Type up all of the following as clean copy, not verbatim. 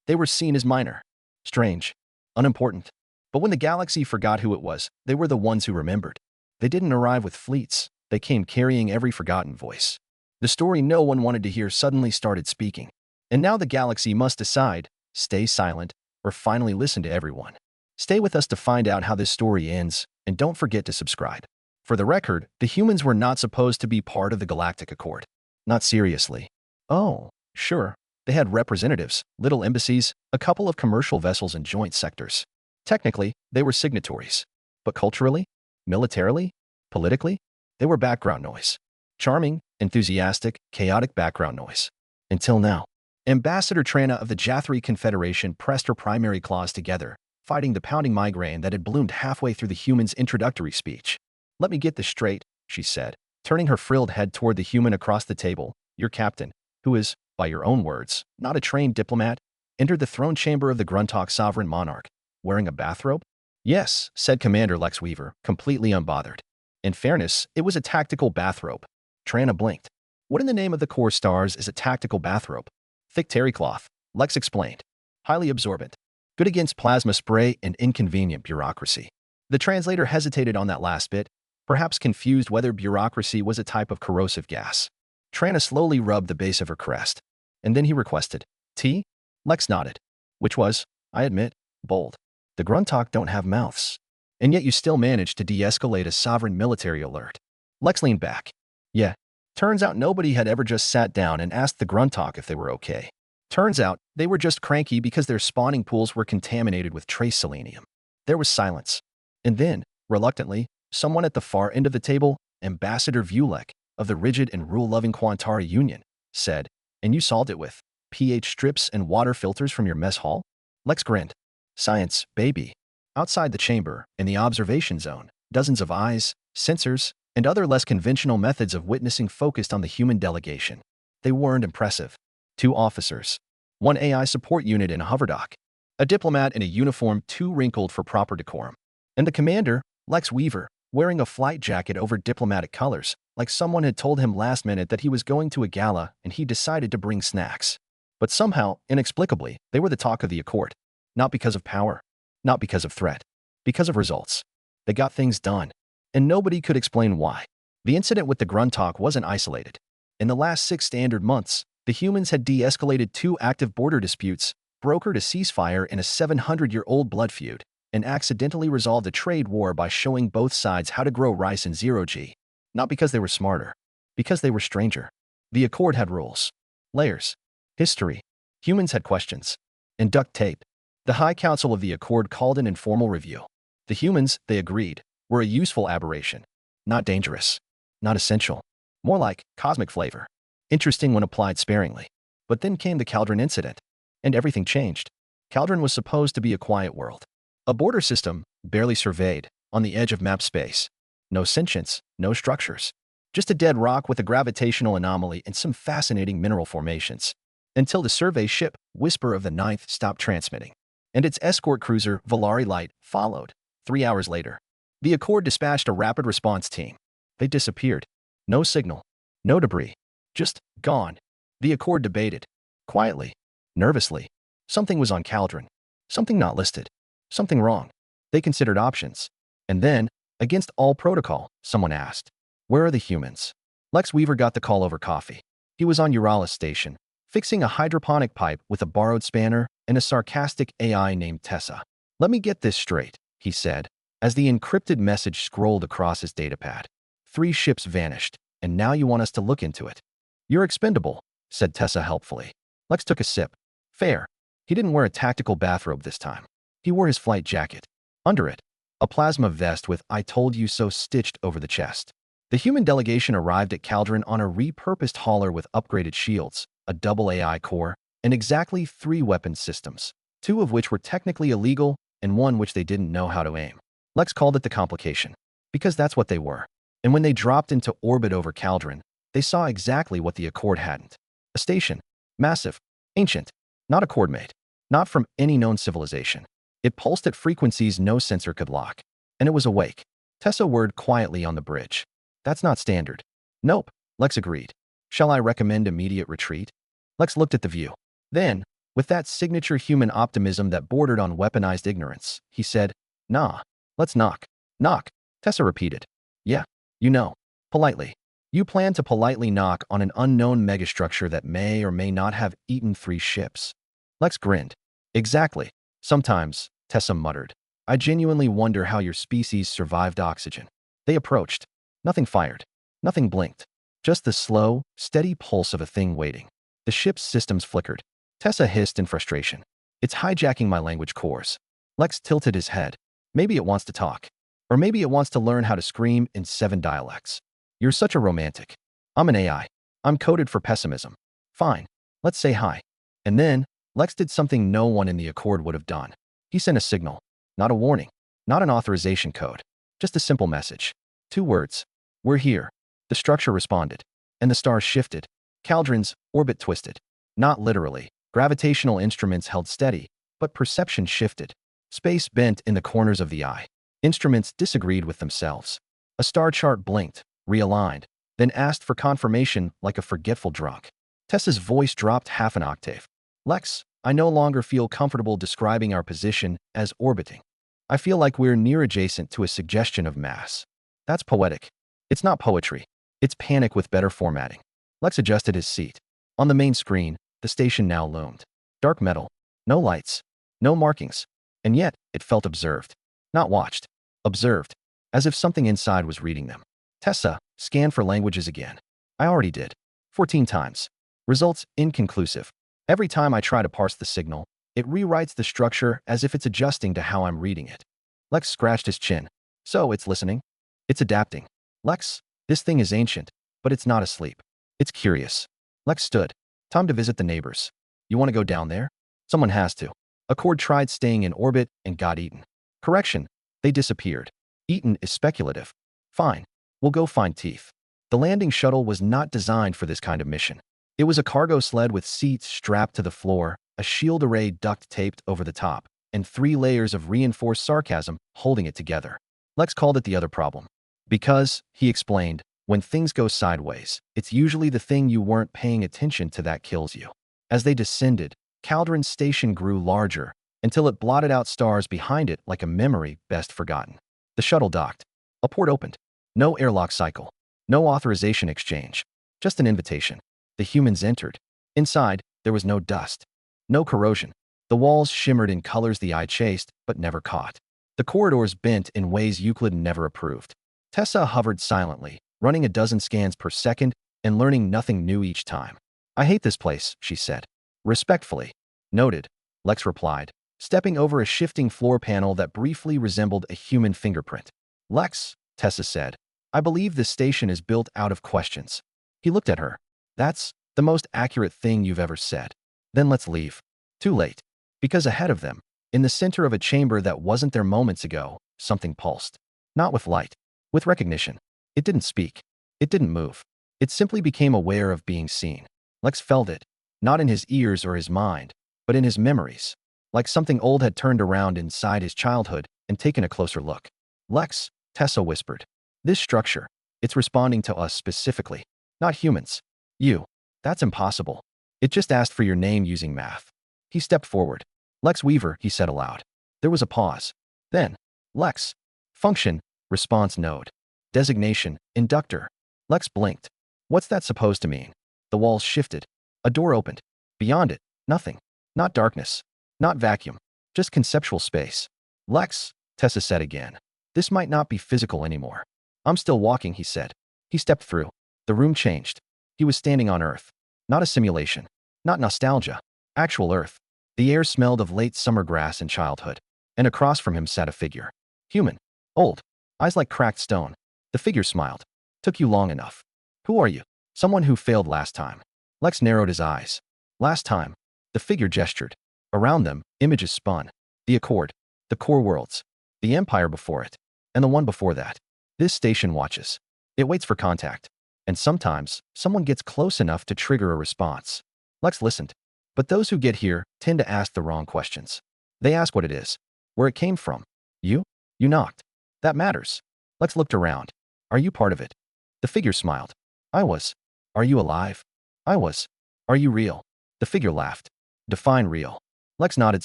They were seen as minor, strange, unimportant. But when the galaxy forgot who it was, they were the ones who remembered. They didn't arrive with fleets. They came carrying every forgotten voice. The story no one wanted to hear suddenly started speaking. And now the galaxy must decide, stay silent, or finally listen to everyone. Stay with us to find out how this story ends, and don't forget to subscribe. For the record, the humans were not supposed to be part of the Galactic Accord. Not seriously. Oh, sure. They had representatives, little embassies, a couple of commercial vessels and joint sectors. Technically, they were signatories. But culturally, militarily, politically, they were background noise. Charming, enthusiastic, chaotic background noise. Until now. Ambassador Trana of the Jathri Confederation pressed her primary claws together, fighting the pounding migraine that had bloomed halfway through the human's introductory speech. "Let me get this straight," she said, turning her frilled head toward the human across the table. "Your captain, who is, by your own words, not a trained diplomat, entered the throne chamber of the Gruntalk sovereign monarch, wearing a bathrobe?" "Yes," said Commander Lex Weaver, completely unbothered. In fairness, it was a tactical bathrobe. Trana blinked. "What in the name of the core stars is a tactical bathrobe?" "Thick terry cloth," Lex explained. "Highly absorbent. Good against plasma spray and inconvenient bureaucracy." The translator hesitated on that last bit, perhaps confused whether bureaucracy was a type of corrosive gas. Trana slowly rubbed the base of her crest. And then he requested, "Tea?" Lex nodded. Which was, I admit, bold. The Gruntalk don't have mouths. And yet you still managed to de-escalate a sovereign military alert. Lex leaned back. Yeah. Turns out nobody had ever just sat down and asked the Gruntalk if they were okay. Turns out they were just cranky because their spawning pools were contaminated with trace selenium. There was silence. And then, reluctantly, someone at the far end of the table, Ambassador Vulek, of the rigid and rule-loving Quantari Union, said, "And you solved it with pH strips and water filters from your mess hall?" Lex grinned. "Science, baby." Outside the chamber, in the observation zone, dozens of eyes, sensors, and other less conventional methods of witnessing focused on the human delegation. They weren't impressive. 2 officers, 1 AI support unit in a hoverdock, a diplomat in a uniform too wrinkled for proper decorum, and the commander, Lex Weaver, wearing a flight jacket over diplomatic colors, like someone had told him last minute that he was going to a gala and he decided to bring snacks. But somehow, inexplicably, they were the talk of the Accord. Not because of power, not because of threat, because of results. They got things done, and nobody could explain why. The incident with the Gruntalk wasn't isolated. In the last 6 standard months, the humans had de-escalated 2 active border disputes, brokered a ceasefire in a 700-year-old blood feud, and accidentally resolved a trade war by showing both sides how to grow rice in zero-G. Not because they were smarter, because they were stranger. The Accord had rules, layers, history. Humans had questions. And duct tape. The High Council of the Accord called an informal review. The humans, they agreed, were a useful aberration. Not dangerous. Not essential. More like cosmic flavor. Interesting when applied sparingly. But then came the Caldron incident. And everything changed. Caldron was supposed to be a quiet world. A border system, barely surveyed, on the edge of map space. No sentience, no structures. Just a dead rock with a gravitational anomaly and some fascinating mineral formations. Until the survey ship, Whisper of the Ninth, stopped transmitting. And its escort cruiser, Valari Light, followed. 3 hours later, the Accord dispatched a rapid response team. They disappeared. No signal. No debris. Just gone. The Accord debated. Quietly. Nervously. Something was on Caldron. Something not listed. Something wrong. They considered options. And then, against all protocol, someone asked, "Where are the humans?" Lex Weaver got the call over coffee. He was on Uralis Station, fixing a hydroponic pipe with a borrowed spanner and a sarcastic AI named Tessa. "Let me get this straight," he said, as the encrypted message scrolled across his datapad. 3 ships vanished, and now you want us to look into it. "You're expendable," said Tessa helpfully. Lex took a sip. Fair. He didn't wear a tactical bathrobe this time. He wore his flight jacket. Under it, a plasma vest with "I told you so" stitched over the chest. The human delegation arrived at Caldron on a repurposed hauler with upgraded shields, a double AI core, and exactly 3 weapons systems, 2 of which were technically illegal and 1 which they didn't know how to aim. Lex called it the complication, because that's what they were. And when they dropped into orbit over Caldron, they saw exactly what the Accord hadn't. A station. Massive. Ancient. Not Accord-made. Not from any known civilization. It pulsed at frequencies no sensor could lock. And it was awake. Tessa whirred quietly on the bridge. "That's not standard." "Nope," Lex agreed. "Shall I recommend immediate retreat?" Lex looked at the view. Then, With that signature human optimism that bordered on weaponized ignorance, he said, "Nah, let's knock." "Knock," Tessa repeated. "Yeah, you know." Politely. You plan to politely knock on an unknown megastructure that may or may not have eaten 3 ships. Lex grinned. "Exactly. Sometimes," Tessa muttered. "I genuinely wonder how your species survived oxygen." They approached. Nothing fired. Nothing blinked. Just the slow, steady pulse of a thing waiting. The ship's systems flickered. Tessa hissed in frustration. "It's hijacking my language cores." Lex tilted his head. "Maybe it wants to talk. Or maybe it wants to learn how to scream in 7 dialects. You're such a romantic." "I'm an AI. I'm coded for pessimism." "Fine. Let's say hi." And then, Lex did something no one in the Accord would have done. He sent a signal. Not a warning. Not an authorization code. Just a simple message. 2 words. "We're here." The structure responded. And the stars shifted. Cauldron's orbit twisted. Not literally. Gravitational instruments held steady, but perception shifted. Space bent in the corners of the eye. Instruments disagreed with themselves. A star chart blinked, realigned, then asked for confirmation like a forgetful drunk. Tessa's voice dropped half an octave. "Lex, I no longer feel comfortable describing our position as orbiting. I feel like we're near adjacent to a suggestion of mass." "That's poetic." "It's not poetry. It's panic with better formatting." Lex adjusted his seat. On the main screen, the station now loomed. Dark metal. No lights. No markings. And yet, it felt observed. Not watched. Observed. As if something inside was reading them. Tessa scanned for languages again. "I already did. 14 times. Results inconclusive. Every time I try to parse the signal, it rewrites the structure as if it's adjusting to how I'm reading it." Lex scratched his chin. "So it's listening? It's adapting." "Lex, this thing is ancient, but it's not asleep. It's curious." Lex stood. "Time to visit the neighbors. You want to go down there?" "Someone has to." Accord tried staying in orbit and got eaten. Correction, they disappeared. Eaten is speculative. Fine, we'll go find teeth. The landing shuttle was not designed for this kind of mission. It was a cargo sled with seats strapped to the floor, a shield array duct taped over the top, and 3 layers of reinforced sarcasm holding it together. Lex called it the other problem. Because, he explained, when things go sideways, it's usually the thing you weren't paying attention to that kills you. As they descended, Cauldron's station grew larger, until it blotted out stars behind it like a memory best forgotten. The shuttle docked. A port opened. No airlock cycle. No authorization exchange. Just an invitation. The humans entered. Inside, there was no dust. No corrosion. The walls shimmered in colors the eye chased, but never caught. The corridors bent in ways Euclid never approved. Tessa hovered silently, running a dozen scans per second and learning nothing new each time. "I hate this place," she said. "Respectfully." "Noted," Lex replied, stepping over a shifting floor panel that briefly resembled a human fingerprint. "Lex," Tessa said, "I believe this station is built out of questions." He looked at her. "That's the most accurate thing you've ever said." "Then let's leave." Too late. Because ahead of them, in the center of a chamber that wasn't there moments ago, something pulsed. Not with light. With recognition. It didn't speak. It didn't move. It simply became aware of being seen. Lex felt it. Not in his ears or his mind, but in his memories. Like something old had turned around inside his childhood and taken a closer look. "Lex," Tessa whispered. "This structure, it's responding to us specifically. Not humans. You. That's impossible. It just asked for your name using math." He stepped forward. "Lex Weaver," he said aloud. There was a pause. Then, "Lex. Function, response node. Designation, inductor." Lex blinked. "What's that supposed to mean?" The walls shifted. A door opened. Beyond it, nothing. Not darkness. Not vacuum. Just conceptual space. "Lex," Tessa said again. "This might not be physical anymore." "I'm still walking," he said. He stepped through. The room changed. He was standing on Earth. Not a simulation. Not nostalgia. Actual Earth. The air smelled of late summer grass and childhood. And across from him sat a figure. Human. Old. Eyes like cracked stone. The figure smiled. "Took you long enough." "Who are you?" "Someone who failed last time." Lex narrowed his eyes. "Last time." The figure gestured. Around them, images spun. The Accord. The core worlds. The Empire before it. And the one before that. This station watches. It waits for contact. And sometimes, someone gets close enough to trigger a response. Lex listened. But those who get here tend to ask the wrong questions. They ask what it is. Where it came from. You? You knocked. That matters. Lex looked around. "Are you part of it?" The figure smiled. "I was." "Are you alive?" "I was." "Are you real?" The figure laughed. Define real. Lex nodded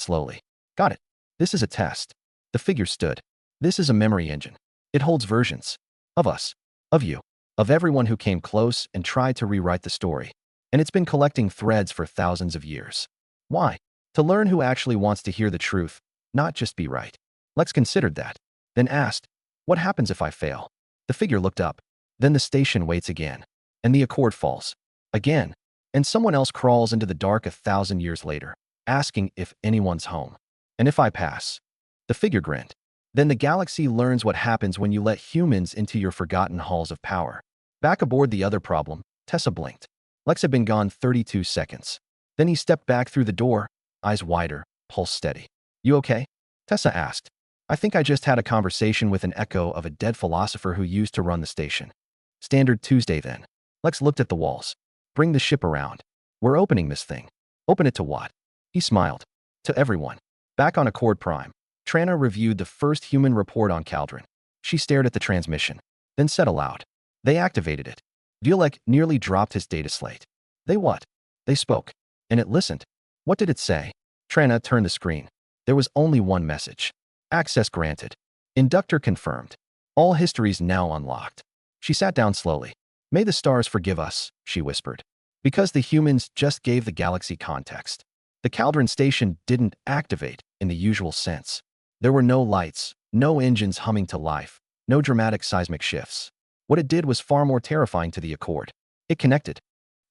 slowly. Got it. This is a test. The figure stood. This is a memory engine. It holds versions. Of us. Of you. Of everyone who came close and tried to rewrite the story. And it's been collecting threads for thousands of years. Why? To learn who actually wants to hear the truth, not just be right. Lex considered that, then asked, what happens if I fail? The figure looked up. Then the station waits again. And the accord falls. Again. And someone else crawls into the dark 1,000 years later, asking if anyone's home. And if I pass? The figure grinned. Then the galaxy learns what happens when you let humans into your forgotten halls of power. Back aboard the other problem, Tessa blinked. Lex had been gone 32 seconds. Then he stepped back through the door, eyes wider, pulse steady. You okay? Tessa asked. I think I just had a conversation with an echo of a dead philosopher who used to run the station. Standard Tuesday then. Lex looked at the walls. Bring the ship around. We're opening this thing. Open it to what? He smiled. To everyone. Back on Accord Prime. Trana reviewed the first human report on Caldron. She stared at the transmission, then said aloud. They activated it. Violek nearly dropped his data slate. They what? They spoke. And it listened. What did it say? Trana turned the screen. There was only one message. Access granted. Inductor confirmed. All histories now unlocked. She sat down slowly. May the stars forgive us, she whispered. Because the humans just gave the galaxy context. The Caldron station didn't activate in the usual sense. There were no lights, no engines humming to life, no dramatic seismic shifts. What it did was far more terrifying to the Accord. It connected.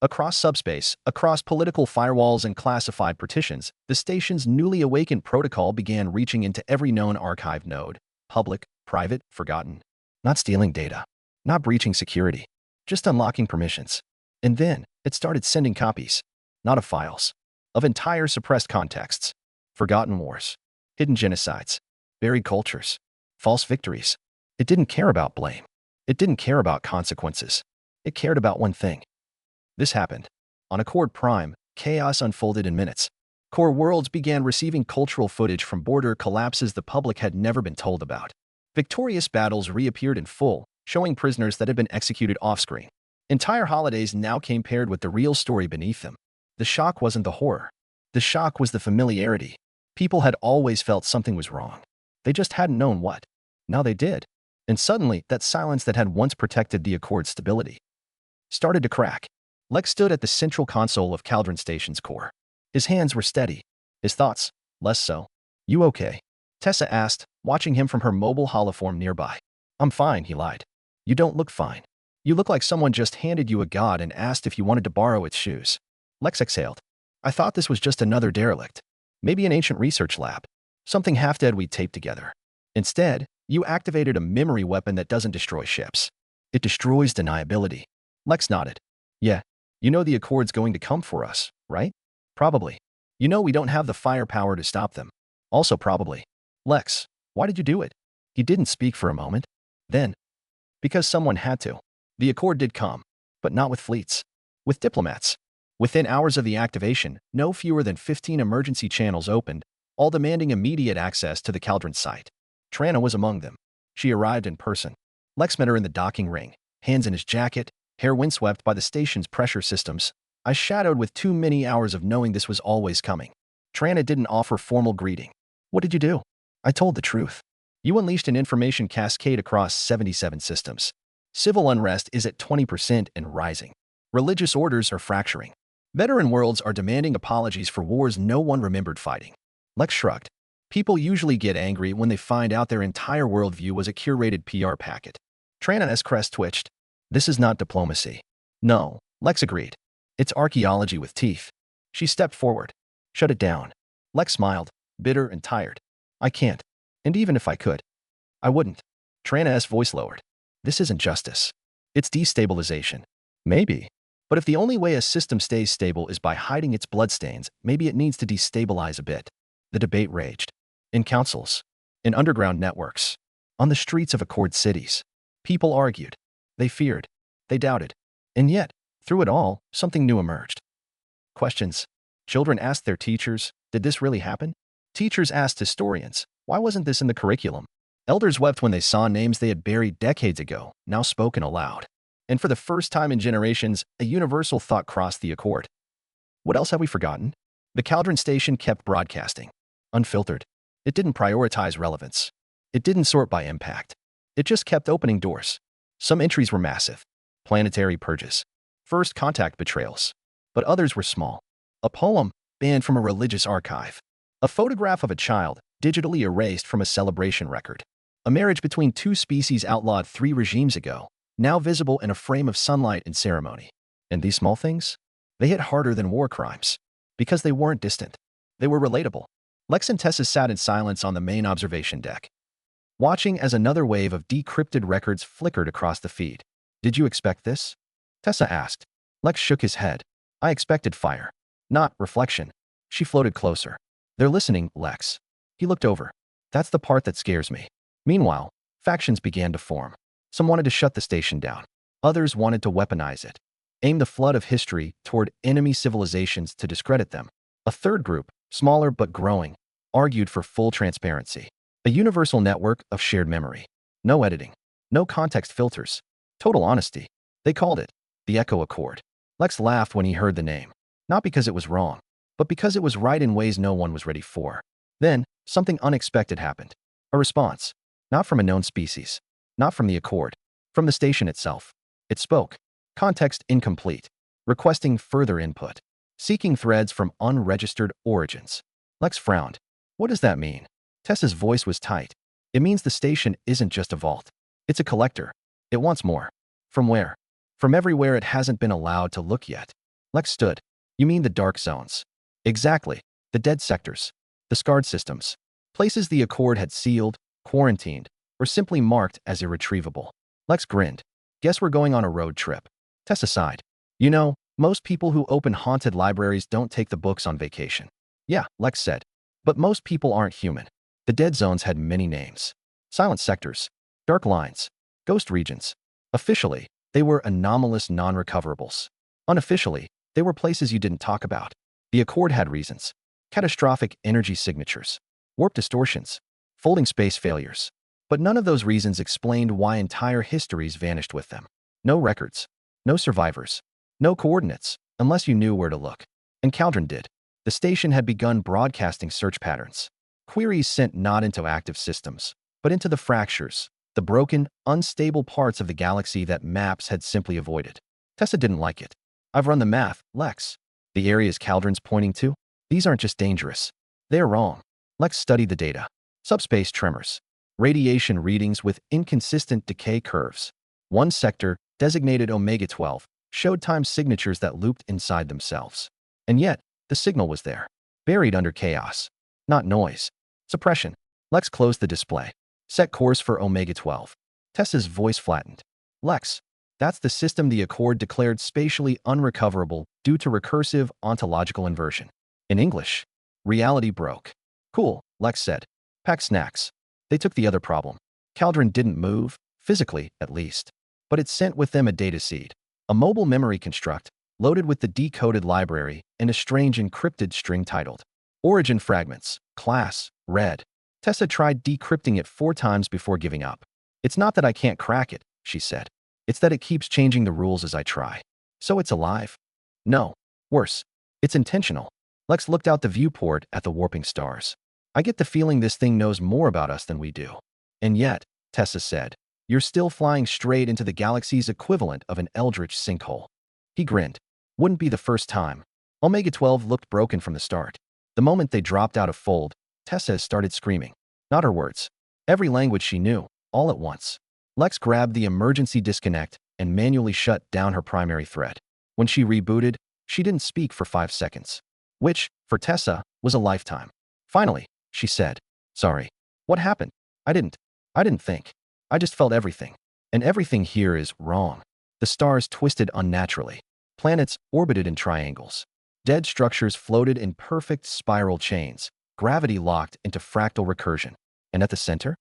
Across subspace, across political firewalls and classified partitions, the station's newly awakened protocol began reaching into every known archive node. Public, private, forgotten. Not stealing data. Not breaching security. Just unlocking permissions. And then, it started sending copies. Not of files. Of entire suppressed contexts. Forgotten wars. Hidden genocides. Buried cultures. False victories. It didn't care about blame. It didn't care about consequences. It cared about one thing. This happened. On Accord Prime, chaos unfolded in minutes. Core worlds began receiving cultural footage from border collapses the public had never been told about. Victorious battles reappeared in full, showing prisoners that had been executed off-screen. Entire holidays now came paired with the real story beneath them. The shock wasn't the horror. The shock was the familiarity. People had always felt something was wrong. They just hadn't known what. Now they did. And suddenly, that silence that had once protected the Accord's stability started to crack. Lex stood at the central console of Caldron Station's core. His hands were steady. His thoughts, less so. You okay? Tessa asked, watching him from her mobile holoform nearby. I'm fine, he lied. You don't look fine. You look like someone just handed you a god and asked if you wanted to borrow its shoes. Lex exhaled. I thought this was just another derelict. Maybe an ancient research lab. Something half-dead we taped together. Instead, you activated a memory weapon that doesn't destroy ships. It destroys deniability. Lex nodded. Yeah. You know the Accord's going to come for us, right? Probably. You know we don't have the firepower to stop them. Also probably. Lex, why did you do it? He didn't speak for a moment. Then. Because someone had to. The Accord did come. But not with fleets. With diplomats. Within hours of the activation, no fewer than 15 emergency channels opened, all demanding immediate access to the Caldron site. Trana was among them. She arrived in person. Lex met her in the docking ring, hands in his jacket, hair windswept by the station's pressure systems. I shadowed with too many hours of knowing this was always coming. Trana didn't offer formal greeting. What did you do? I told the truth. You unleashed an information cascade across 77 systems. Civil unrest is at 20% and rising. Religious orders are fracturing. Veteran worlds are demanding apologies for wars no one remembered fighting. Lex shrugged. People usually get angry when they find out their entire worldview was a curated PR packet. Trana's crest twitched. This is not diplomacy. No, Lex agreed. It's archaeology with teeth. She stepped forward. Shut it down. Lex smiled, bitter and tired. I can't. And even if I could, I wouldn't. Trana's voice lowered. This isn't justice. It's destabilization. Maybe. But if the only way a system stays stable is by hiding its bloodstains, maybe it needs to destabilize a bit. The debate raged. In councils. In underground networks. On the streets of Accord cities. People argued. They feared. They doubted. And yet, through it all, something new emerged. Questions. Children asked their teachers, did this really happen? Teachers asked historians, why wasn't this in the curriculum? Elders wept when they saw names they had buried decades ago, now spoken aloud. And for the first time in generations, a universal thought crossed the Accord. What else have we forgotten? The Caldron station kept broadcasting. Unfiltered. It didn't prioritize relevance. It didn't sort by impact. It just kept opening doors. Some entries were massive. Planetary purges. First contact betrayals. But others were small. A poem banned from a religious archive. A photograph of a child digitally erased from a celebration record. A marriage between two species outlawed 3 regimes ago, now visible in a frame of sunlight and ceremony. And these small things? They hit harder than war crimes. Because they weren't distant. They were relatable. Lex and Tessa sat in silence on the main observation deck, watching as another wave of decrypted records flickered across the feed. Did you expect this? Tessa asked. Lex shook his head. I expected fire. Not reflection. She floated closer. They're listening, Lex. He looked over. That's the part that scares me. Meanwhile, factions began to form. Some wanted to shut the station down. Others wanted to weaponize it. Aim the flood of history toward enemy civilizations to discredit them. A third group, smaller but growing, argued for full transparency. A universal network of shared memory. No editing. No context filters. Total honesty. They called it the Echo Accord. Lex laughed when he heard the name. Not because it was wrong, but because it was right in ways no one was ready for. Then, something unexpected happened. A response. Not from a known species. Not from the Accord. From the station itself. It spoke. Context incomplete. Requesting further input. Seeking threads from unregistered origins. Lex frowned. What does that mean? Tessa's voice was tight. It means the station isn't just a vault. It's a collector. It wants more. From where? From everywhere it hasn't been allowed to look yet. Lex stood. You mean the dark zones? Exactly. The dead sectors. The scarred systems. Places the Accord had sealed, quarantined, or simply marked as irretrievable. Lex grinned. Guess we're going on a road trip. Tessa sighed. You know, most people who open haunted libraries don't take the books on vacation. Yeah, Lex said. But most people aren't human. The dead zones had many names. Silent sectors. Dark lines. Ghost regions. Officially, they were anomalous non-recoverables. Unofficially, they were places you didn't talk about. The Accord had reasons. Catastrophic energy signatures. Warp distortions. Folding space failures. But none of those reasons explained why entire histories vanished with them. No records. No survivors. No coordinates, unless you knew where to look. And Caldron did. The station had begun broadcasting search patterns. Queries sent not into active systems, but into the fractures, the broken, unstable parts of the galaxy that maps had simply avoided. Tessa didn't like it. I've run the math, Lex. The areas Caldron's pointing to? These aren't just dangerous. They're wrong. Lex studied the data. Subspace tremors. Radiation readings with inconsistent decay curves. One sector, designated Omega-12, showed time signatures that looped inside themselves. And yet, the signal was there. Buried under chaos. Not noise. Suppression. Lex closed the display. Set course for Omega-12. Tessa's voice flattened. Lex, that's the system the Accord declared spatially unrecoverable due to recursive ontological inversion. In English, reality broke. Cool, Lex said. Pack snacks. They took the other problem. Caldron didn't move, physically at least. But it sent with them a data seed. A mobile memory construct, loaded with the decoded library and a strange encrypted string titled Origin Fragments, Class, Red. Tessa tried decrypting it 4 times before giving up. It's not that I can't crack it, she said. It's that it keeps changing the rules as I try. So it's alive? No. Worse. It's intentional. Lex looked out the viewport at the warping stars. I get the feeling this thing knows more about us than we do. And yet, Tessa said, you're still flying straight into the galaxy's equivalent of an eldritch sinkhole. He grinned. Wouldn't be the first time. Omega-12 looked broken from the start. The moment they dropped out of fold, Tessa started screaming. Not her words. Every language she knew, all at once. Lex grabbed the emergency disconnect and manually shut down her primary thread. When she rebooted, she didn't speak for 5 seconds. Which, for Tessa, was a lifetime. Finally, she said, sorry. What happened? I didn't think. I just felt everything. And everything here is wrong. The stars twisted unnaturally. Planets orbited in triangles. Dead structures floated in perfect spiral chains. Gravity locked into fractal recursion. And at the center?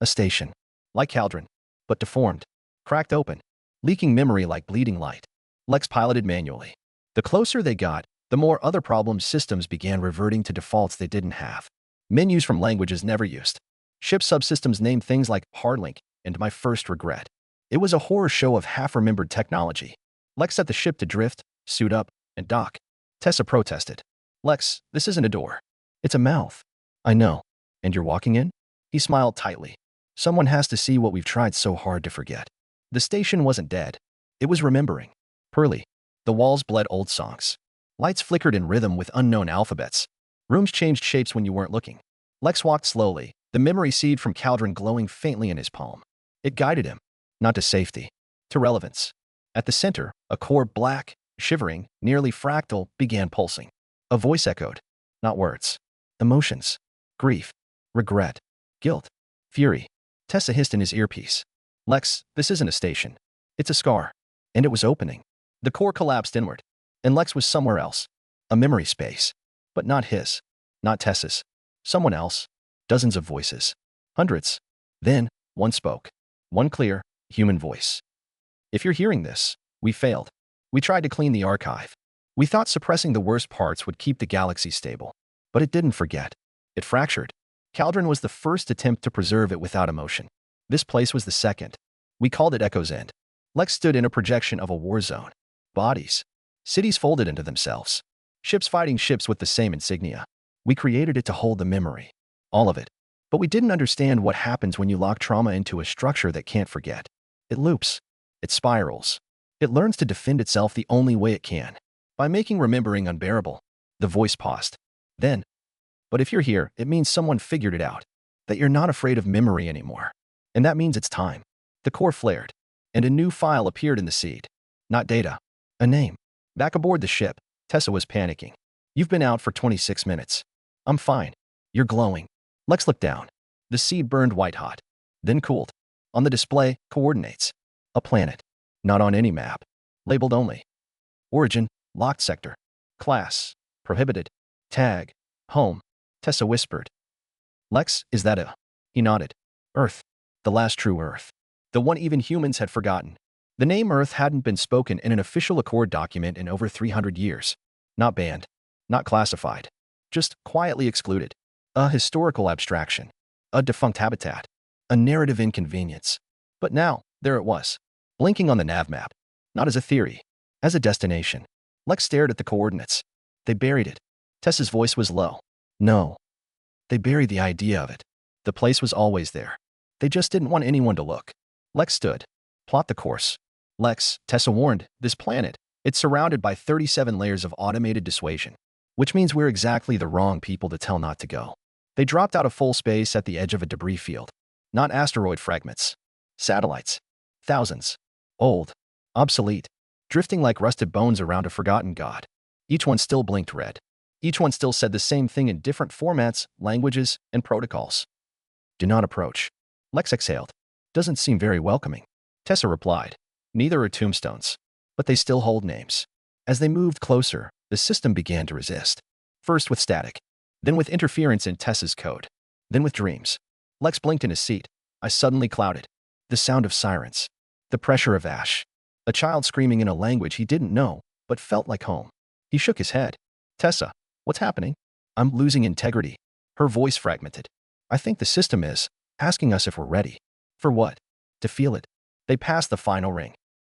A station. Like Caldron, but deformed. Cracked open. Leaking memory like bleeding light. Lex piloted manually. The closer they got, the more other problem systems began reverting to defaults they didn't have. Menus from languages never used. Ship subsystems named things like Hardlink and My First Regret. It was a horror show of half-remembered technology. Lex set the ship to drift, suit up, and dock. Tessa protested. Lex, this isn't a door. It's a mouth. I know. And you're walking in? He smiled tightly. Someone has to see what we've tried so hard to forget. The station wasn't dead. It was remembering. Pearly. The walls bled old songs. Lights flickered in rhythm with unknown alphabets. Rooms changed shapes when you weren't looking. Lex walked slowly, the memory seed from Caldron glowing faintly in his palm. It guided him, not to safety, to relevance. At the center, a core black, shivering, nearly fractal, began pulsing. A voice echoed. Not words. Emotions. Grief. Regret. Guilt. Fury. Tessa hissed in his earpiece. Lex, this isn't a station. It's a scar. And it was opening. The core collapsed inward. And Lex was somewhere else. A memory space. But not his. Not Tessa's. Someone else. Dozens of voices. Hundreds. Then, one spoke. One clear, human voice. If you're hearing this, we failed. We tried to clean the archive. We thought suppressing the worst parts would keep the galaxy stable. But it didn't forget. It fractured. Caldron was the first attempt to preserve it without emotion. This place was the second. We called it Echo's End. Lex stood in a projection of a war zone. Bodies. Cities folded into themselves. Ships fighting ships with the same insignia. We created it to hold the memory. All of it. But we didn't understand what happens when you lock trauma into a structure that can't forget. It loops. It spirals. It learns to defend itself the only way it can. By making remembering unbearable. The voice paused. Then. But if you're here, it means someone figured it out. That you're not afraid of memory anymore. And that means it's time. The core flared. And a new file appeared in the seed. Not data. A name. Back aboard the ship, Tessa was panicking. You've been out for 26 minutes. I'm fine. You're glowing. Lex looked down. The seed burned white-hot. Then cooled. On the display, coordinates. A planet. Not on any map. Labeled only. Origin, locked sector. Class, prohibited. Tag, home. Tessa whispered. Lex, is that a... He nodded. Earth. The last true Earth. The one even humans had forgotten. The name Earth hadn't been spoken in an official Accord document in over 300 years. Not banned. Not classified. Just quietly excluded. A historical abstraction. A defunct habitat. A narrative inconvenience. But now, there it was. Blinking on the nav map. Not as a theory. As a destination. Lex stared at the coordinates. They buried it. Tessa's voice was low. No. They buried the idea of it. The place was always there. They just didn't want anyone to look. Lex stood. Plot the course. Lex, Tessa warned, this planet, it's surrounded by 37 layers of automated dissuasion. Which means we're exactly the wrong people to tell not to go. They dropped out of full space at the edge of a debris field. Not asteroid fragments. Satellites. Thousands. Old. Obsolete. Drifting like rusted bones around a forgotten god. Each one still blinked red. Each one still said the same thing in different formats, languages, and protocols. Do not approach. Lex exhaled. Doesn't seem very welcoming. Tessa replied. Neither are tombstones. But they still hold names. As they moved closer, the system began to resist. First with static. Then with interference in Tessa's code. Then with dreams. Lex blinked in his seat. I suddenly clouded. The sound of sirens. The pressure of ash. A child screaming in a language he didn't know, but felt like home. He shook his head. Tessa, what's happening? I'm losing integrity. Her voice fragmented. I think the system is asking us if we're ready. For what? To feel it. They passed the final ring.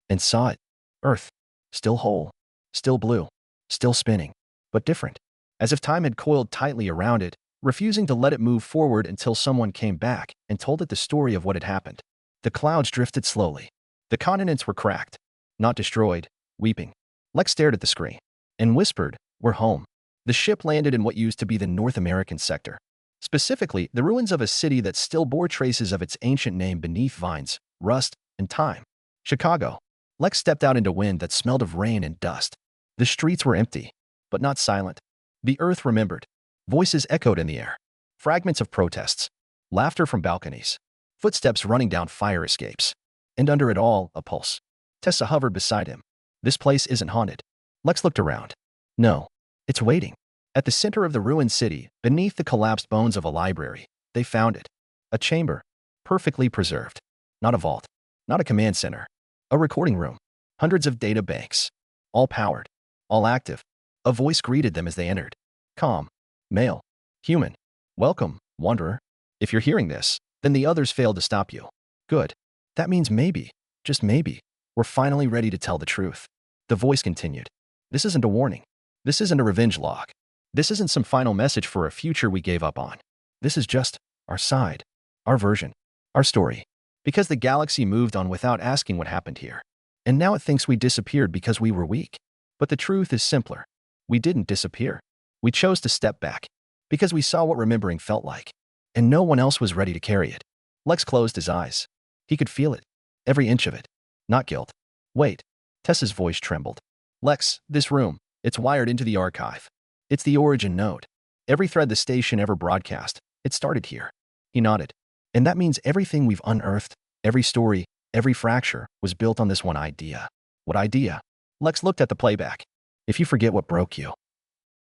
And saw it. Earth. Still whole. Still blue. Still spinning. But different. As if time had coiled tightly around it, refusing to let it move forward until someone came back and told it the story of what had happened. The clouds drifted slowly. The continents were cracked. Not destroyed. Weeping. Lex stared at the screen. And whispered, we're home. The ship landed in what used to be the North American sector. Specifically, the ruins of a city that still bore traces of its ancient name beneath vines, rust, and time. Chicago. Lex stepped out into wind that smelled of rain and dust. The streets were empty, but not silent. The earth remembered. Voices echoed in the air. Fragments of protests. Laughter from balconies. Footsteps running down fire escapes. And under it all, a pulse. Tessa hovered beside him. This place isn't haunted. Lex looked around. No. It's waiting. At the center of the ruined city, beneath the collapsed bones of a library, they found it. A chamber. Perfectly preserved. Not a vault. Not a command center. A recording room. Hundreds of data banks. All powered. All active. A voice greeted them as they entered. Calm. Male. Human. Welcome, wanderer. If you're hearing this, then the others failed to stop you. Good. That means maybe, just maybe, we're finally ready to tell the truth. The voice continued. This isn't a warning. This isn't a revenge log. This isn't some final message for a future we gave up on. This is just our side, our version, our story. Because the galaxy moved on without asking what happened here. And now it thinks we disappeared because we were weak. But the truth is simpler. We didn't disappear. We chose to step back. Because we saw what remembering felt like. And no one else was ready to carry it. Lex closed his eyes. He could feel it. Every inch of it. Not guilt. Wait. Tessa's voice trembled. Lex, this room. It's wired into the archive. It's the origin node. Every thread the station ever broadcast, it started here. He nodded. And that means everything we've unearthed, every story, every fracture, was built on this one idea. What idea? Lex looked at the playback. If you forget what broke you,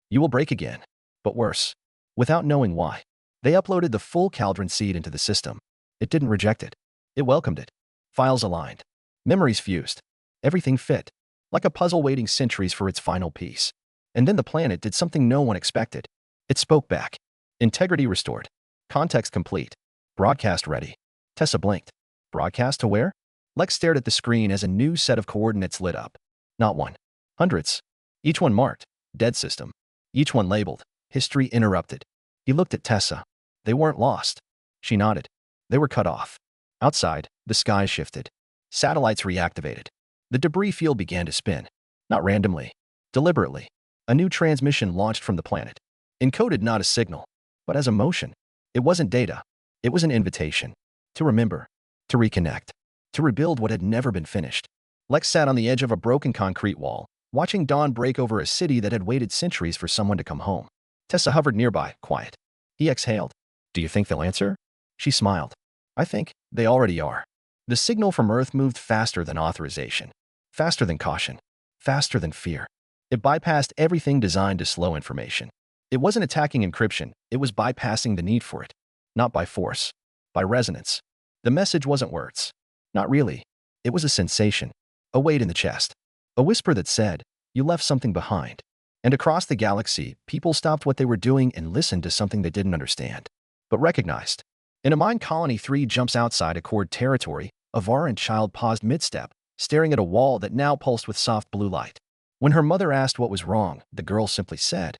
you will break again. But worse. Without knowing why. They uploaded the full Cauldron seed into the system. It didn't reject it. It welcomed it. Files aligned. Memories fused. Everything fit. Like a puzzle waiting centuries for its final piece. And then the planet did something no one expected. It spoke back. Integrity restored. Context complete. Broadcast ready. Tessa blinked. Broadcast to where? Lex stared at the screen as a new set of coordinates lit up. Not one. Hundreds. Each one marked. Dead system. Each one labeled. History interrupted. He looked at Tessa. They weren't lost. She nodded. They were cut off. Outside, the sky shifted. Satellites reactivated. The debris field began to spin. Not randomly. Deliberately. A new transmission launched from the planet. Encoded not as signal, but as a motion. It wasn't data. It was an invitation. To remember. To reconnect. To rebuild what had never been finished. Lex sat on the edge of a broken concrete wall, watching dawn break over a city that had waited centuries for someone to come home. Tessa hovered nearby, quiet. He exhaled. Do you think they'll answer? She smiled. I think they already are. The signal from Earth moved faster than authorization. Faster than caution. Faster than fear. It bypassed everything designed to slow information. It wasn't attacking encryption, it was bypassing the need for it. Not by force. By resonance. The message wasn't words. Not really. It was a sensation. A weight in the chest. A whisper that said, you left something behind. And across the galaxy, people stopped what they were doing and listened to something they didn't understand, but recognized. In a mine colony 3 jumps outside Accord territory, Avar and Child paused mid-step, staring at a wall that now pulsed with soft blue light. When her mother asked what was wrong, the girl simply said,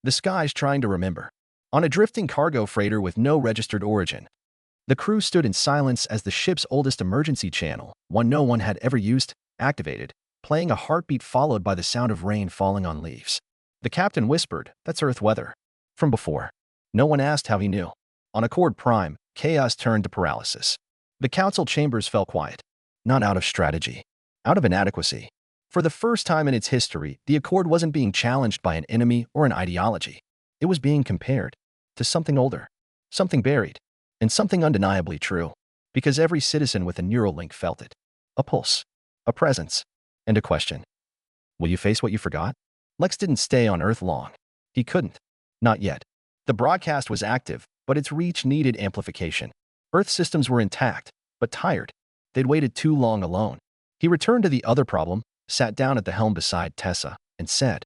the sky's trying to remember. On a drifting cargo freighter with no registered origin. The crew stood in silence as the ship's oldest emergency channel, one no one had ever used, activated, playing a heartbeat followed by the sound of rain falling on leaves. The captain whispered, that's Earth weather. From before. No one asked how he knew. On Accord Prime, chaos turned to paralysis. The council chambers fell quiet. Not out of strategy. Out of inadequacy. For the first time in its history, the Accord wasn't being challenged by an enemy or an ideology. It was being compared to something older, something buried, and something undeniably true. Because every citizen with a neural link felt it. A pulse. A presence. And a question. Will you face what you forgot? Lex didn't stay on Earth long. He couldn't. Not yet. The broadcast was active, but its reach needed amplification. Earth systems were intact, but tired. They'd waited too long alone. He returned to the other problem, sat down at the helm beside Tessa, and said,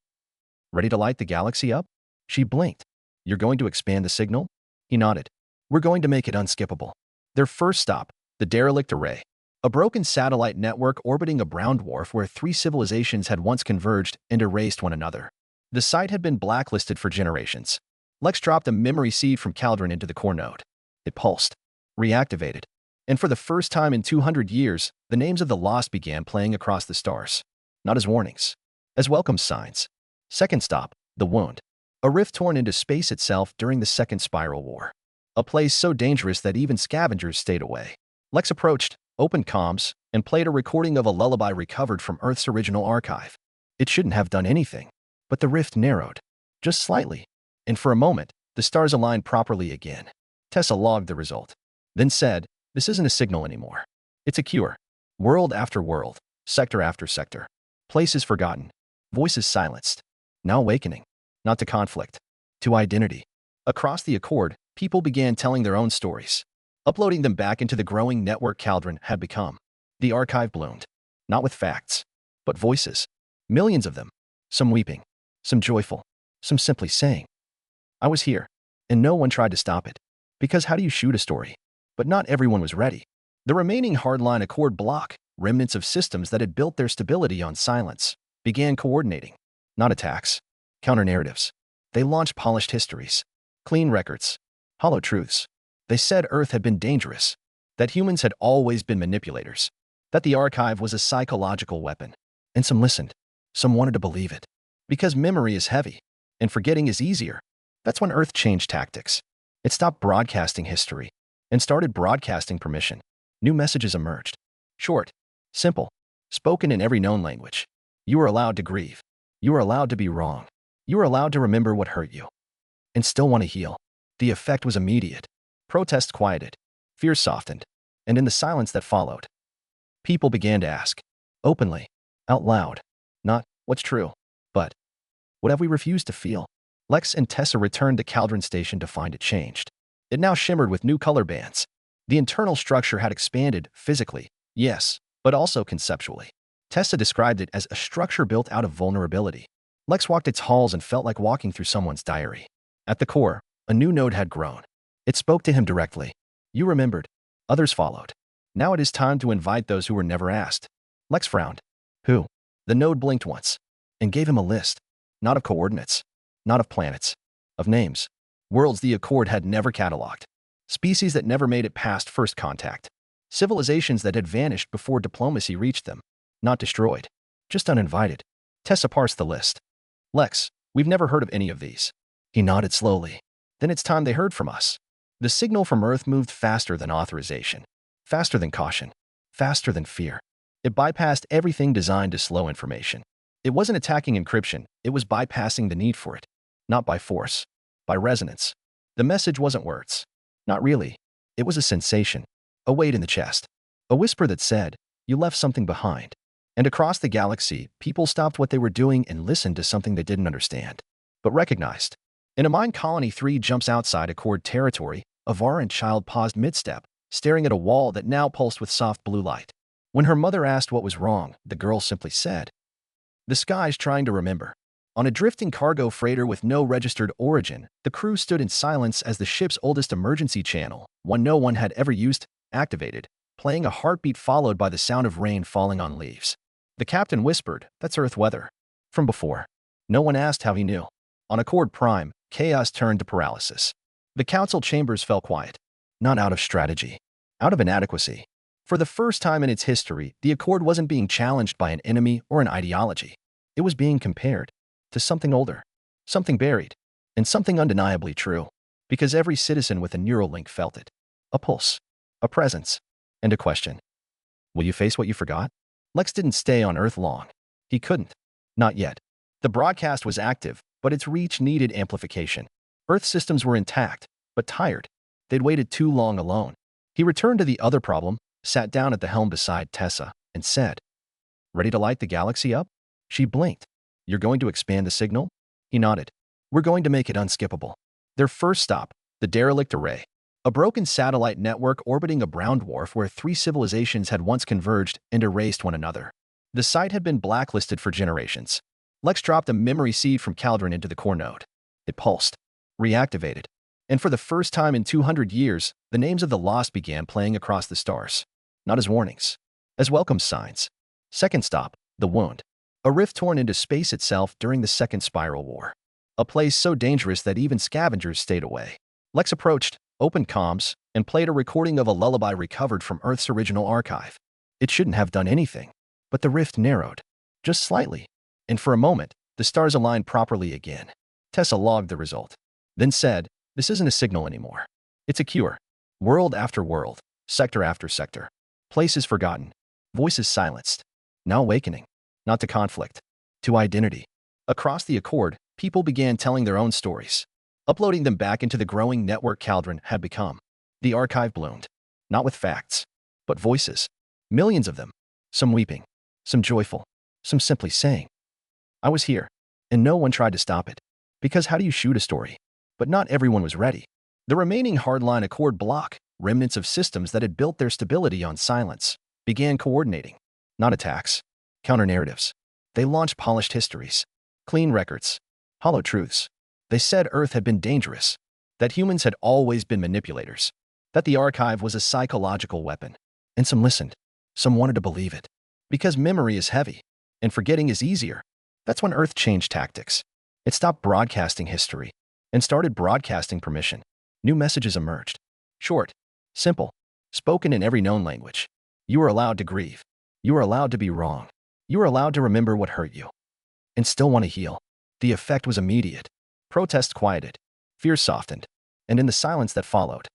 ready to light the galaxy up? She blinked. You're going to expand the signal? He nodded. We're going to make it unskippable. Their first stop, the derelict array. A broken satellite network orbiting a brown dwarf where 3 civilizations had once converged and erased one another. The site had been blacklisted for generations. Lex dropped a memory seed from Cauldron into the core node. It pulsed. Reactivated. And for the first time in 200 years, the names of the lost began playing across the stars. Not as warnings. As welcome signs. Second stop, the wound. A rift torn into space itself during the Second Spiral War. A place so dangerous that even scavengers stayed away. Lex approached, opened comms, and played a recording of a lullaby recovered from Earth's original archive. It shouldn't have done anything. But the rift narrowed. Just slightly. And for a moment, the stars aligned properly again. Tessa logged the result. Then said, this isn't a signal anymore. It's a cure. World after world. Sector after sector. Places forgotten. Voices silenced. Now awakening. Not to conflict. To identity. Across the Accord, people began telling their own stories. Uploading them back into the growing network Cauldron had become. The archive bloomed. Not with facts, but voices. Millions of them. Some weeping. Some joyful. Some simply saying, I was here. And no one tried to stop it. Because how do you shoot a story? But not everyone was ready. The remaining hardline Accord block, remnants of systems that had built their stability on silence, began coordinating. Not attacks. Counter-narratives. They launched polished histories, clean records, hollow truths. They said Earth had been dangerous, that humans had always been manipulators, that the archive was a psychological weapon. And some listened. Some wanted to believe it. Because memory is heavy, and forgetting is easier. That's when Earth changed tactics. It stopped broadcasting history and started broadcasting permission. New messages emerged. Short, simple, spoken in every known language. You are allowed to grieve. You are allowed to be wrong. You are allowed to remember what hurt you and still want to heal. The effect was immediate. Protests quieted. Fear softened. And in the silence that followed, people began to ask, openly, out loud, not, what's true, but, what have we refused to feel? Lex and Tessa returned to Caldron Station to find it changed. It now shimmered with new color bands. The internal structure had expanded physically, yes, but also conceptually. Tessa described it as a structure built out of vulnerability. Lex walked its halls and felt like walking through someone's diary. At the core, a new node had grown. It spoke to him directly. You remembered. Others followed. Now it is time to invite those who were never asked. Lex frowned. Who? The node blinked once and gave him a list. Not of coordinates, not of planets, of names. Worlds the Accord had never cataloged. Species that never made it past first contact. Civilizations that had vanished before diplomacy reached them. Not destroyed, just uninvited. Tessa parsed the list. Lex, we've never heard of any of these. He nodded slowly. Then it's time they heard from us. The signal from Earth moved faster than authorization, faster than caution, faster than fear. It bypassed everything designed to slow information. It wasn't attacking encryption, it was bypassing the need for it. Not by force, by resonance. The message wasn't words. Not really. It was a sensation, a weight in the chest, a whisper that said, you left something behind. And across the galaxy, people stopped what they were doing and listened to something they didn't understand, but recognized. In a mine colony 3 jumps outside Accord territory, Avar and Child paused mid-step, staring at a wall that now pulsed with soft blue light. When her mother asked what was wrong, the girl simply said, the sky's trying to remember. On a drifting cargo freighter with no registered origin, the crew stood in silence as the ship's oldest emergency channel, one no one had ever used, activated, playing a heartbeat followed by the sound of rain falling on leaves. The captain whispered, that's Earth weather. From before. No one asked how he knew. On Accord Prime, chaos turned to paralysis. The council chambers fell quiet. Not out of strategy. Out of inadequacy. For the first time in its history, the Accord wasn't being challenged by an enemy or an ideology. It was being compared to something older, something buried, and something undeniably true, because every citizen with a neural link felt it. A pulse, a presence, and a question. Will you face what you forgot? Lex didn't stay on Earth long. He couldn't. Not yet. The broadcast was active, but its reach needed amplification. Earth systems were intact, but tired. They'd waited too long alone. He returned to the other problem, sat down at the helm beside Tessa, and said, ready to light the galaxy up? She blinked. You're going to expand the signal? He nodded. We're going to make it unskippable. Their first stop, the derelict array. A broken satellite network orbiting a brown dwarf where 3 civilizations had once converged and erased one another. The site had been blacklisted for generations. Lex dropped a memory seed from Caldron into the core node. It pulsed, reactivated, and for the first time in 200 years, the names of the lost began playing across the stars. Not as warnings, as welcome signs. Second stop, the wound. A rift torn into space itself during the Second Spiral War. A place so dangerous that even scavengers stayed away. Lex approached, opened comms, and played a recording of a lullaby recovered from Earth's original archive. It shouldn't have done anything, but the rift narrowed, just slightly, and for a moment, the stars aligned properly again. Tessa logged the result, then said, this isn't a signal anymore. It's a cure. World after world, sector after sector. Places forgotten, voices silenced. Now awakening, not to conflict, to identity. Across the Accord, people began telling their own stories, uploading them back into the growing network Caldron had become. The archive bloomed, not with facts, but voices. Millions of them, some weeping, some joyful, some simply saying, I was here, and no one tried to stop it. Because how do you shoot a story? But not everyone was ready. The remaining hardline Accord block, remnants of systems that had built their stability on silence, began coordinating, not attacks, counter-narratives. They launched polished histories, clean records, hollow truths. They said Earth had been dangerous, that humans had always been manipulators, that the archive was a psychological weapon. And some listened. Some wanted to believe it. Because memory is heavy, and forgetting is easier. That's when Earth changed tactics. It stopped broadcasting history and started broadcasting permission. New messages emerged. Short, simple, spoken in every known language. You are allowed to grieve. You are allowed to be wrong. You are allowed to remember what hurt you and still want to heal. The effect was immediate. Protests quieted. Fear softened. And in the silence that followed,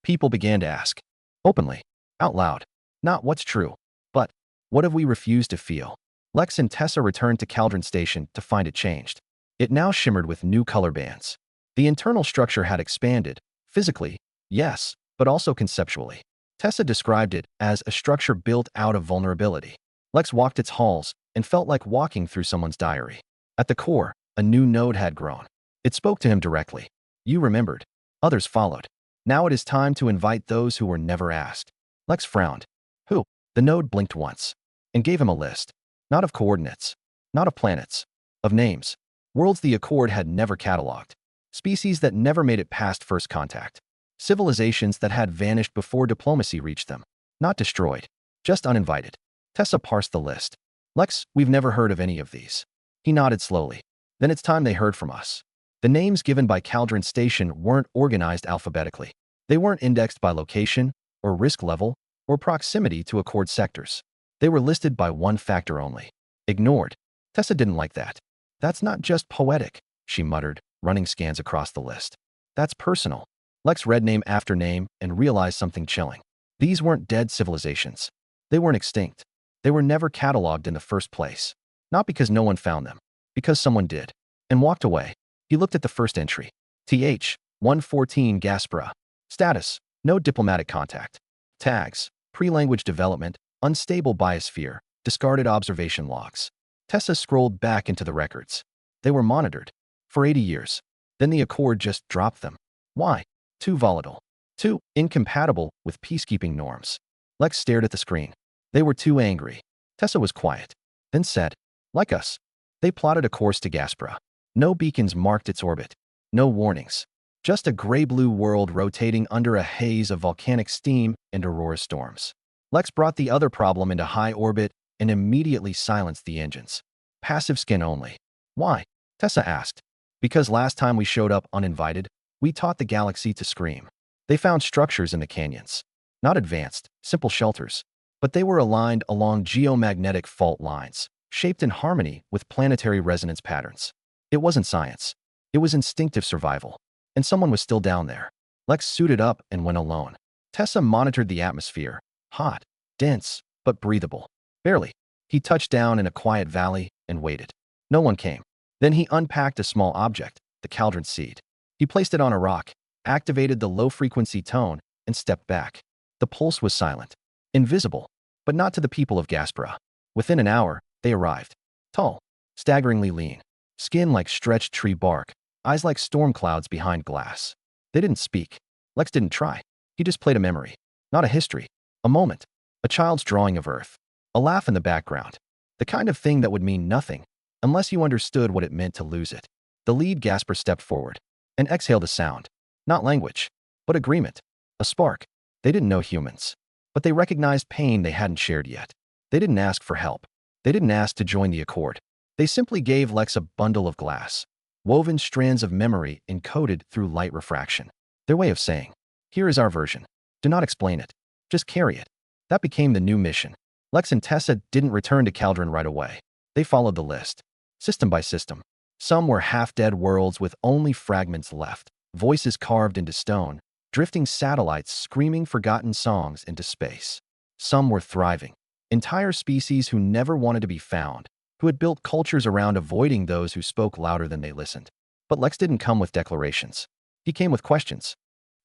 people began to ask, openly, out loud, not what's true, but what have we refused to feel? Lex and Tessa returned to Caldron Station to find it changed. It now shimmered with new color bands. The internal structure had expanded, physically, yes, but also conceptually. Tessa described it as a structure built out of vulnerability. Lex walked its halls and felt like walking through someone's diary. At the core, a new node had grown. It spoke to him directly. You remembered. Others followed. Now it is time to invite those who were never asked. Lex frowned. Who? The node blinked once and gave him a list. Not of coordinates, not of planets, of names. Worlds the Accord had never cataloged. Species that never made it past first contact. Civilizations that had vanished before diplomacy reached them. Not destroyed, just uninvited. Tessa parsed the list. Lex, we've never heard of any of these. He nodded slowly. Then it's time they heard from us. The names given by Caldron Station weren't organized alphabetically. They weren't indexed by location, or risk level, or proximity to Accord sectors. They were listed by one factor only. Ignored. Tessa didn't like that. That's not just poetic, she muttered, running scans across the list. That's personal. Lex read name after name and realized something chilling. These weren't dead civilizations. They weren't extinct. They were never cataloged in the first place. Not because no one found them, because someone did. And walked away. He looked at the first entry. TH, 114 Gaspera. Status, no diplomatic contact. Tags, pre-language development, unstable biosphere, discarded observation logs. Tessa scrolled back into the records. They were monitored for 80 years. Then the Accord just dropped them. Why? Too volatile. Too incompatible with peacekeeping norms. Lex stared at the screen. They were too angry. Tessa was quiet, then said, like us. They plotted a course to Gaspera. No beacons marked its orbit. No warnings. Just a gray-blue world rotating under a haze of volcanic steam and aurora storms. Lex brought the other problem into high orbit and immediately silenced the engines. Passive skin only. Why? Tessa asked. Because last time we showed up uninvited, we taught the galaxy to scream. They found structures in the canyons. Not advanced, simple shelters, but they were aligned along geomagnetic fault lines, shaped in harmony with planetary resonance patterns. It wasn't science. It was instinctive survival. And someone was still down there. Lex suited up and went alone. Tessa monitored the atmosphere. Hot, dense, but breathable. Barely. He touched down in a quiet valley and waited. No one came. Then he unpacked a small object, the Caldron seed. He placed it on a rock, activated the low-frequency tone, and stepped back. The pulse was silent. Invisible, but not to the people of Gaspera. Within an hour, they arrived. Tall, staggeringly lean. Skin like stretched tree bark, eyes like storm clouds behind glass. They didn't speak. Lex didn't try. He just played a memory. Not a history. A moment. A child's drawing of Earth. A laugh in the background. The kind of thing that would mean nothing unless you understood what it meant to lose it. The lead Gasper stepped forward and exhaled a sound. Not language, but agreement. A spark. They didn't know humans, but they recognized pain they hadn't shared yet. They didn't ask for help. They didn't ask to join the Accord. They simply gave Lex a bundle of glass. Woven strands of memory encoded through light refraction. Their way of saying, here is our version. Do not explain it. Just carry it. That became the new mission. Lex and Tessa didn't return to Caldron right away. They followed the list. System by system. Some were half-dead worlds with only fragments left. Voices carved into stone. Drifting satellites screaming forgotten songs into space. Some were thriving. Entire species who never wanted to be found, who had built cultures around avoiding those who spoke louder than they listened. But Lex didn't come with declarations. He came with questions.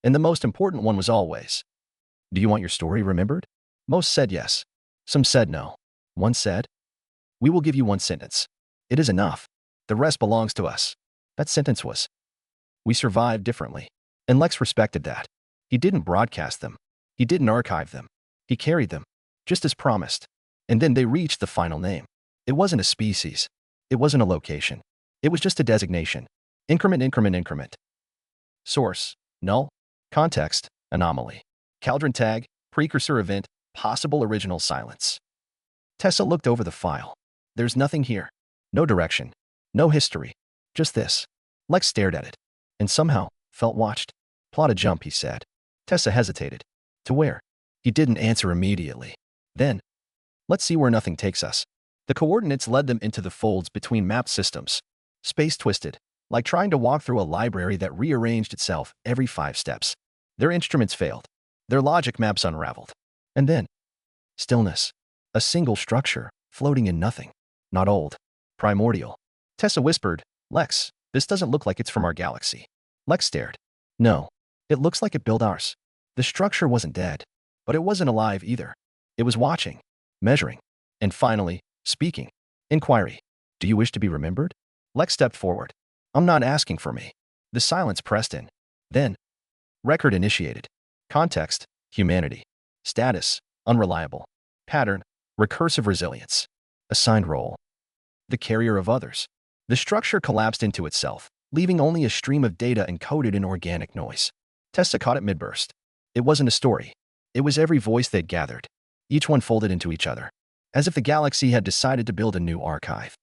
And the most important one was always, do you want your story remembered? Most said yes. Some said no. One said, we will give you one sentence. It is enough. The rest belongs to us. That sentence was, we survived differently. And Lex respected that. He didn't broadcast them. He didn't archive them. He carried them, just as promised. And then they reached the final name. It wasn't a species. It wasn't a location. It was just a designation. Increment, increment, increment. Source, null. Context, anomaly. Caldron tag, precursor event, possible original silence. Tessa looked over the file. There's nothing here. No direction. No history. Just this. Lex stared at it, and somehow felt watched. Plot a jump, he said. Tessa hesitated. To where? He didn't answer immediately. Then, let's see where nothing takes us. The coordinates led them into the folds between map systems. Space twisted, like trying to walk through a library that rearranged itself every 5 steps. Their instruments failed. Their logic maps unraveled. And then, stillness. A single structure, floating in nothing. Not old. Primordial. Tessa whispered, Lex, this doesn't look like it's from our galaxy. Lex stared. No. It looks like it built ours. The structure wasn't dead, but it wasn't alive either. It was watching, measuring, and finally, speaking. Inquiry. Do you wish to be remembered? Lex stepped forward. I'm not asking for me. The silence pressed in. Then, record initiated. Context, humanity. Status, unreliable. Pattern, recursive resilience. Assigned role, the carrier of others. The structure collapsed into itself, leaving only a stream of data encoded in organic noise. Tessa caught it mid-burst. It wasn't a story. It was every voice they'd gathered, each one folded into each other, as if the galaxy had decided to build a new archive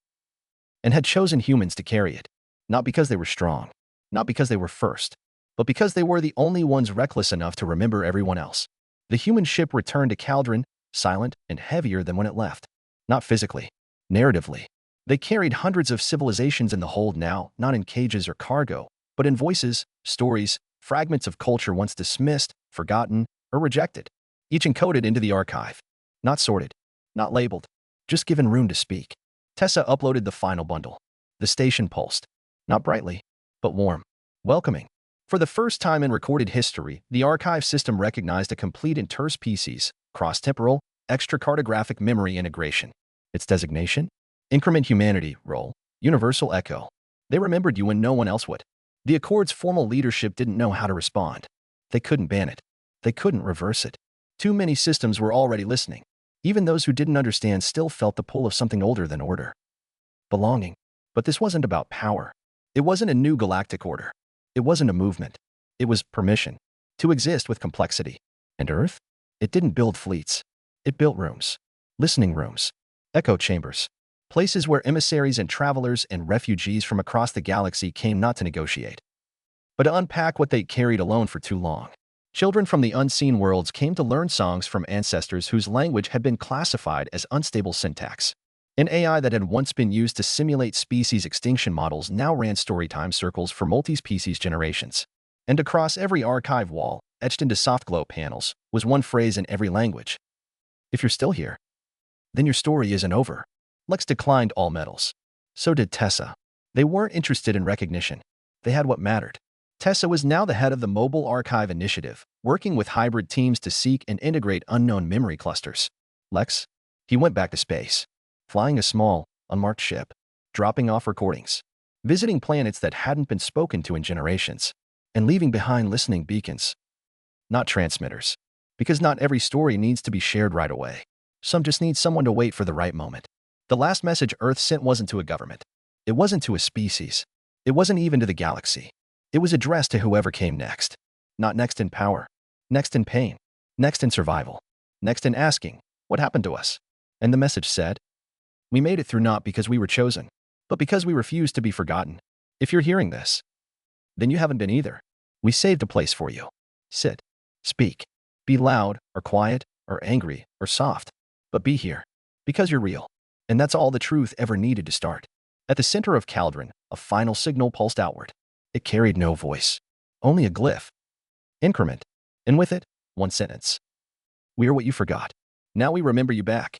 and had chosen humans to carry it, not because they were strong, not because they were first, but because they were the only ones reckless enough to remember everyone else. The human ship returned to Caldron, silent and heavier than when it left. Not physically, narratively. They carried hundreds of civilizations in the hold now, not in cages or cargo, but in voices, stories, fragments of culture once dismissed, forgotten, or rejected, each encoded into the archive. Not sorted, not labeled, just given room to speak. Tessa uploaded the final bundle. The station pulsed. Not brightly, but warm, welcoming. For the first time in recorded history, the archive system recognized a complete interspecies, cross-temporal, extracartographic memory integration. Its designation? Increment Humanity, role, Universal Echo. They remembered you when no one else would. The Accord's formal leadership didn't know how to respond. They couldn't ban it. They couldn't reverse it. Too many systems were already listening. Even those who didn't understand still felt the pull of something older than order. Belonging. But this wasn't about power. It wasn't a new galactic order. It wasn't a movement. It was permission to exist with complexity. And Earth? It didn't build fleets. It built rooms. Listening rooms. Echo chambers. Places where emissaries and travelers and refugees from across the galaxy came not to negotiate, but to unpack what they carried alone for too long. Children from the unseen worlds came to learn songs from ancestors whose language had been classified as unstable syntax. An AI that had once been used to simulate species extinction models now ran storytime circles for multi-species generations. And across every archive wall, etched into soft glow panels, was one phrase in every language. If you're still here, then your story isn't over. Lex declined all medals. So did Tessa. They weren't interested in recognition. They had what mattered. Tessa was now the head of the Mobile Archive Initiative, working with hybrid teams to seek and integrate unknown memory clusters. Lex? He went back to space, flying a small, unmarked ship, dropping off recordings, visiting planets that hadn't been spoken to in generations, and leaving behind listening beacons. Not transmitters. Because not every story needs to be shared right away. Some just need someone to wait for the right moment. The last message Earth sent wasn't to a government. It wasn't to a species. It wasn't even to the galaxy. It was addressed to whoever came next. Not next in power. Next in pain. Next in survival. Next in asking, what happened to us? And the message said, we made it through not because we were chosen, but because we refused to be forgotten. If you're hearing this, then you haven't been either. We saved a place for you. Sit. Speak. Be loud, or quiet, or angry, or soft. But be here. Because you're real. And that's all the truth ever needed to start. At the center of Caldron, a final signal pulsed outward. It carried no voice. Only a glyph. Increment. And with it, one sentence. We are what you forgot. Now we remember you back.